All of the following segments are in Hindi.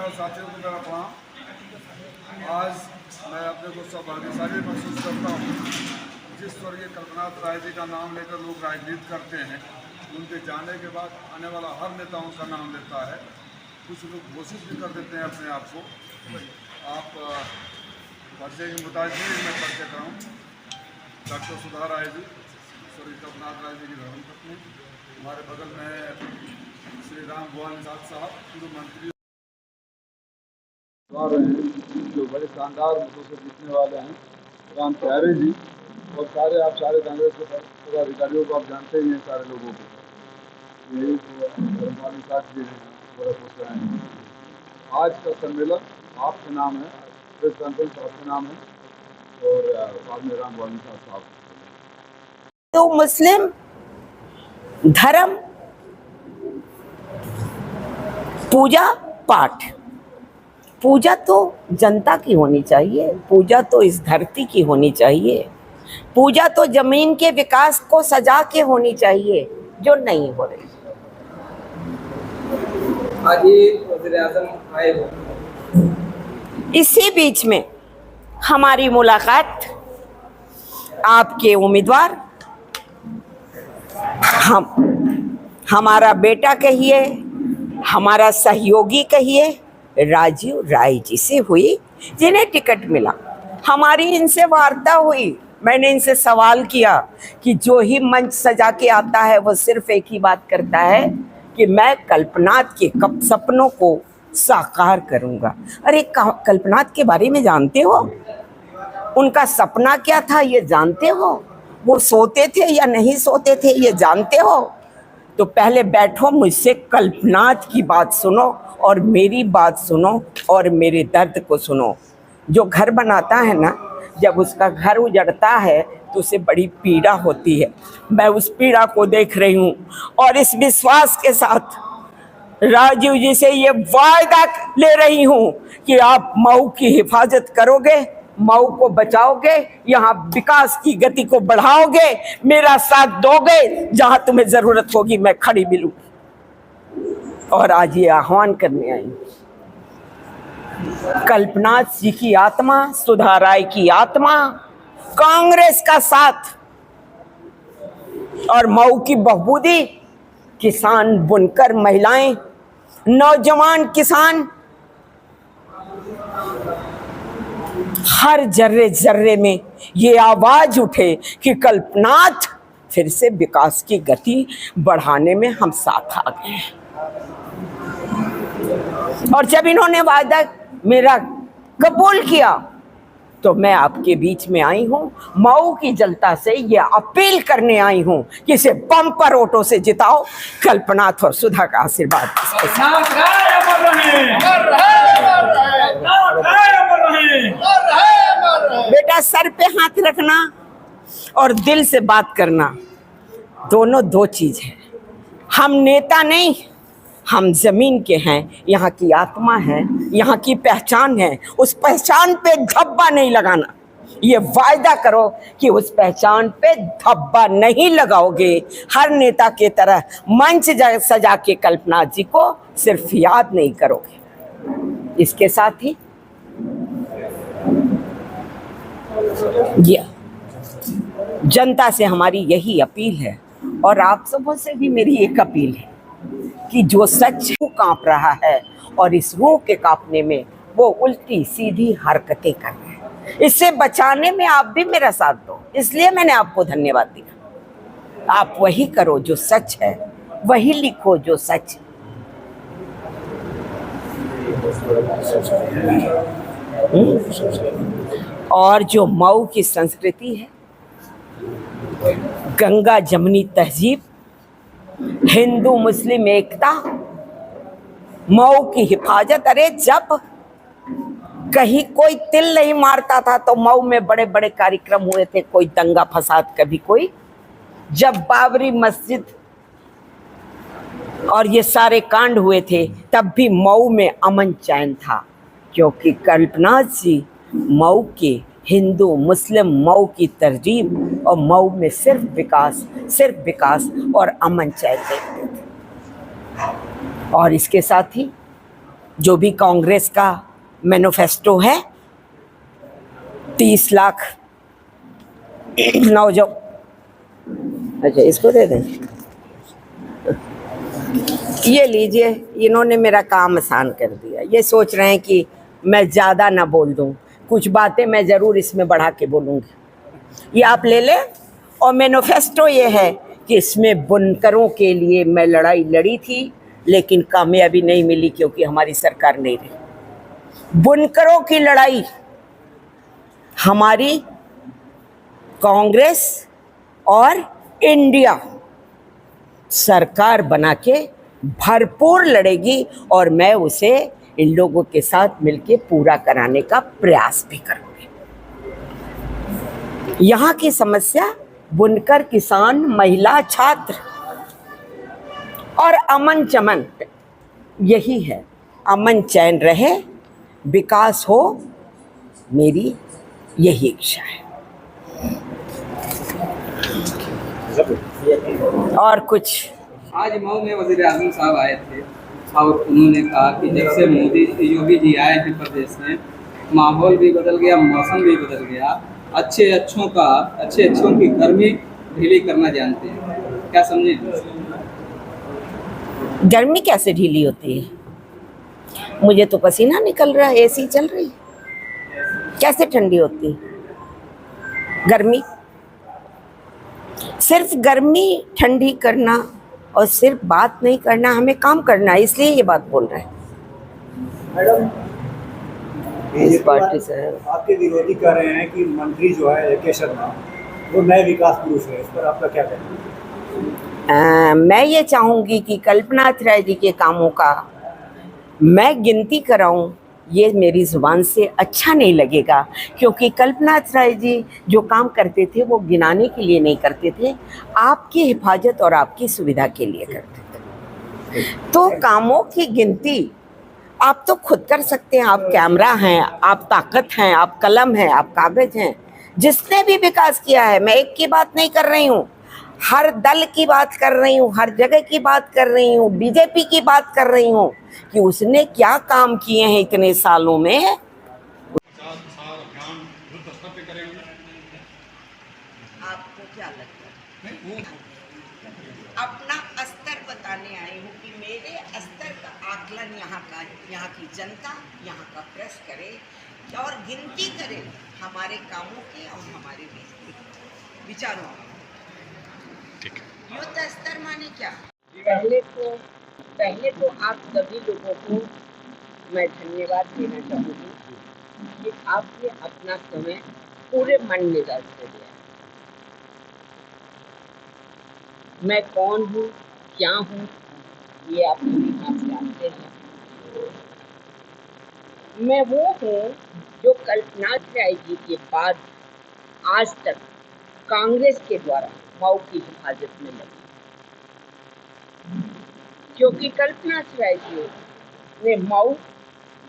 और साथियों को मेरा प्रणाम। आज मैं अपने को सौभाग्यशाली महसूस करता हूँ। जिस स्वर्गीय कल्पनाथ राय जी का नाम लेकर लोग राजनीति करते हैं, उनके जाने के बाद आने वाला हर नेता उनका नाम लेता है। कुछ लोग कोशिश भी कर देते हैं अपने आप को। आप परिचय के मुताबिक मैं परिचय कराऊँ। डॉक्टर सुधा राय जी, स्वर्गीय कल्पनाथ राय जी की धर्मपत्नी। हमारे बगल में श्री राम भुवन साहब, पूर्व मंत्री जो बड़े शानदार मतों से जीतने वाले हैं, राम प्यारे जी। और आप सारे कांग्रेस के पदाधिकारियों को आप जानते ही हैं, सारे लोगों को। यही धर्मपाल साथ जी हैं, बड़ा खुश हैं। आज का सम्मेलन आपके नाम है, प्रेस कॉन्फ्रेंस आपके नाम है, और बाद में राम भुवन साहब। तो मुस्लिम धर्म, पूजा पाठ, पूजा तो जनता की होनी चाहिए, पूजा तो इस धरती की होनी चाहिए, पूजा तो जमीन के विकास को सजा के होनी चाहिए, जो नहीं हो रही। आज वज़ीर-ए-आज़म आए हो। इसी बीच में हमारी मुलाकात आपके उम्मीदवार, हमारा बेटा कहिए, हमारा सहयोगी कहिए, राजीव राय जी से हुई, जिन्हें टिकट मिला। हमारी इनसे वार्ता हुई। मैंने इनसे सवाल किया कि जो ही मंच सजा के आता है वो सिर्फ एक ही बात करता है कि मैं कल्पनाथ के सपनों को साकार करूंगा। अरे कल्पनाथ के बारे में जानते हो? उनका सपना क्या था ये जानते हो? वो सोते थे या नहीं सोते थे ये जानते हो? तो पहले बैठो, मुझसे कल्पनाथ की बात सुनो और मेरी बात सुनो और मेरे दर्द को सुनो। जो घर बनाता है ना, जब उसका घर उजड़ता है तो उसे बड़ी पीड़ा होती है। मैं उस पीड़ा को देख रही हूँ और इस विश्वास के साथ राजीव जी से ये वायदा ले रही हूँ कि आप मऊ की हिफाजत करोगे, मऊ को बचाओगे, यहाँ विकास की गति को बढ़ाओगे, मेरा साथ दोगे, जहाँ तुम्हें जरूरत होगी मैं खड़ी मिलूं। और आज ये आह्वान करने आई, कल्पनाथ जी की आत्मा, सुधा राय की आत्मा, कांग्रेस का साथ और मऊ की बहबूदी, किसान, बुनकर, महिलाएं, नौजवान किसान, हर जर्रे जर्रे में ये आवाज उठे कि कल्पनाथ फिर से विकास की गति बढ़ाने में हम साथ आ गए। और जब इन्होंने वादा मेरा कबूल किया तो मैं आपके बीच में आई हूं, मऊ की जनता से ये अपील करने आई हूं कि इसे बम्पर वोटों से जिताओ। कल्पनाथ और सुधा का आशीर्वाद। बेटा, सर पे हाथ रखना और दिल से बात करना दोनों दो चीज है। हम नेता नहीं, हम जमीन के हैं, यहाँ की आत्मा है, यहाँ की पहचान है। उस पहचान पे धब्बा नहीं लगाना। ये वायदा करो कि उस पहचान पे धब्बा नहीं लगाओगे। हर नेता के तरह मंच सजा के कल्पनाथ जी को सिर्फ याद नहीं करोगे। इसके साथ ही जनता से हमारी यही अपील है और आप सबों से भी मेरी एक अपील है कि जो सच कांप रहा है और इस रूह के कांपने में वो उल्टी सीधी हरकतें कर रहे हैं, इससे बचाने में आप भी मेरा साथ दो। इसलिए मैंने आपको धन्यवाद दिया। आप वही करो जो सच है, वही लिखो जो सच और जो मऊ की संस्कृति है, गंगा जमुनी तहजीब, हिंदू मुस्लिम एकता, मऊ की हिफाजत। अरे जब कहीं कोई तिल नहीं मारता था तो मऊ में बड़े बड़े कार्यक्रम हुए थे, कोई दंगा फसाद, कभी कोई। जब बाबरी मस्जिद और ये सारे कांड हुए थे तब भी मऊ में अमन चैन था, क्योंकि कल्पनाथ जी मऊ के हिंदू मुस्लिम मऊ की तरजीब और मऊ में सिर्फ विकास और अमन चैन देखते थे। और इसके साथ ही जो भी कांग्रेस का मैनिफेस्टो है, 30 लाख नौजवान, अच्छा इसको दे दें, ये लीजिए। इन्होंने मेरा काम आसान कर दिया। ये सोच रहे हैं कि मैं ज़्यादा ना बोल दूं, कुछ बातें मैं ज़रूर इसमें बढ़ा के बोलूँगी। ये आप ले लें। और मैनिफेस्टो ये है कि इसमें बुनकरों के लिए मैं लड़ाई लड़ी थी, लेकिन कामयाबी नहीं मिली क्योंकि हमारी सरकार नहीं रही। बुनकरों की लड़ाई हमारी कांग्रेस और इंडिया सरकार बना के भरपूर लड़ेगी, और मैं उसे इन लोगों के साथ मिलके पूरा कराने का प्रयास भी करूंगी। यहाँ की समस्या बुनकर, किसान, महिला, छात्र और अमन चमन यही है। अमन चैन रहे, विकास हो, मेरी यही इच्छा है। और कुछ आज मऊ में वज़ीर आज़म साहब आए थे और उन्होंने कहा कि जब से योगी जी आए हैं प्रदेश में, माहौल भी बदल गया, मौसम भी बदल गया, अच्छे अच्छों की गर्मी ढीली करना जानते हैं। क्या समझें? गर्मी कैसे ढीली होती है? मुझे तो पसीना निकल रहा है, एसी चल रही, कैसे ठंडी होती गर्मी? सिर्फ गर्मी ठंडी करना और सिर्फ बात नहीं करना, हमें काम करना है, इसलिए ये बात बोल रहे हैं। मैडम, इस पार्टी से आपके विरोधी कह रहे हैं कि मंत्री जो है के शर्मा वो नए विकास पुरुष है, इस पर आपका क्या कहना है? मैं ये चाहूँगी कि कल्पनाथ राय जी के कामों का मैं गिनती कराऊं, ये मेरी ज़ुबान से अच्छा नहीं लगेगा, क्योंकि कल्पनाथ राय जी जो काम करते थे वो गिनाने के लिए नहीं करते थे, आपकी हिफाजत और आपकी सुविधा के लिए करते थे। तो कामों की गिनती आप तो खुद कर सकते हैं। आप कैमरा हैं, आप ताकत हैं, आप कलम हैं, आप कागज हैं। जिसने भी विकास किया है, मैं एक की बात नहीं कर रही हूँ, हर दल की बात कर रही हूँ, हर जगह की बात कर रही हूँ, बीजेपी की बात कर रही हूँ कि उसने क्या काम किए हैं इतने सालों में। आपको क्या लगता है? अपना स्तर बताने आई हूँ कि मेरे स्तर का आकलन यहाँ की जनता, यहाँ का प्रेस करे और गिनती करे हमारे कामों की और हमारे विचारों की। युद्ध स्तर माने क्या? पहले तो आप सभी लोगों को मैं धन्यवाद देना चाहूँगी कि आपने अपना समय पूरे मन मिजाज से दिया। मैं कौन हूँ, क्या हूँ, ये आप सभी आप जानते हैं। मैं वो हूँ जो कल्पनाथ राय जी के बाद आज तक कांग्रेस के द्वारा मऊ की हिफाजत में लगी, क्योंकि कल्पनाथ राय जी ने मऊ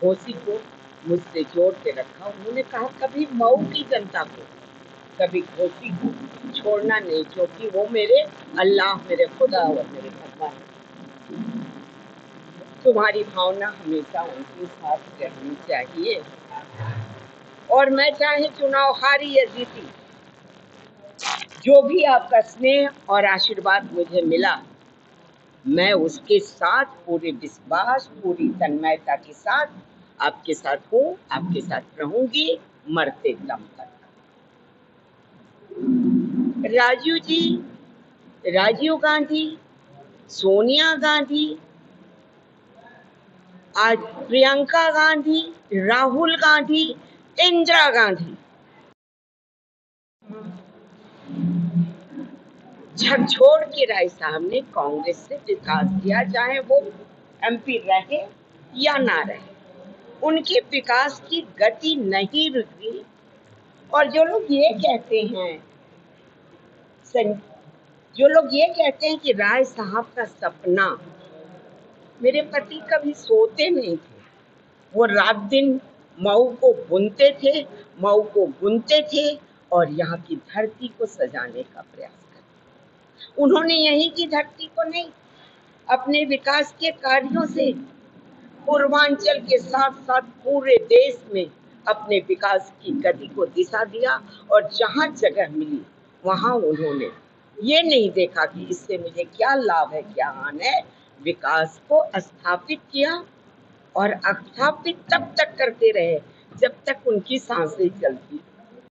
घोसी को मुझसे जोड़ के रखा। उन्होंने कहा कभी मऊ की जनता को, कभी घोसी को छोड़ना नहीं, क्योंकि वो मेरे अल्लाह, मेरे खुदा और मेरे भगवान। तुम्हारी भावना हमेशा उनके साथ रहनी चाहिए, और मैं चाहे चुनाव हारी या जीती, जो भी आपका स्नेह और आशीर्वाद मुझे मिला, मैं उसके साथ पूरे विश्वास, पूरी तन्मयता के साथ आपके साथ हूँ, आपके साथ रहूंगी, मरते दम तक। राजीव जी, राजीव गांधी, सोनिया गांधी, आज प्रियंका गांधी, राहुल गांधी, इंदिरा गांधी झकझोर के राय साहब ने कांग्रेस से विकास किया, चाहे वो एमपी रहे या ना रहे, उनके विकास की गति नहीं रुकी। और जो लोग ये कहते हैं कि राय साहब का सपना, मेरे पति कभी सोते नहीं थे, वो रात दिन मऊ को बुनते थे, मऊ को बुनते थे और यहाँ की धरती को सजाने का प्रयास करते। उन्होंने यहीं की धरती को नहीं, अपने विकास के कार्यों से पूर्वांचल के साथ साथ पूरे देश में अपने विकास की गति को दिशा दिया, और जहां जगह मिली वहां उन्होंने ये नहीं देखा कि इससे मुझे क्या लाभ है क्या हानि है, विकास को स्थापित किया और स्थापित तब तक करते रहे जब तक उनकी सांसें चलती।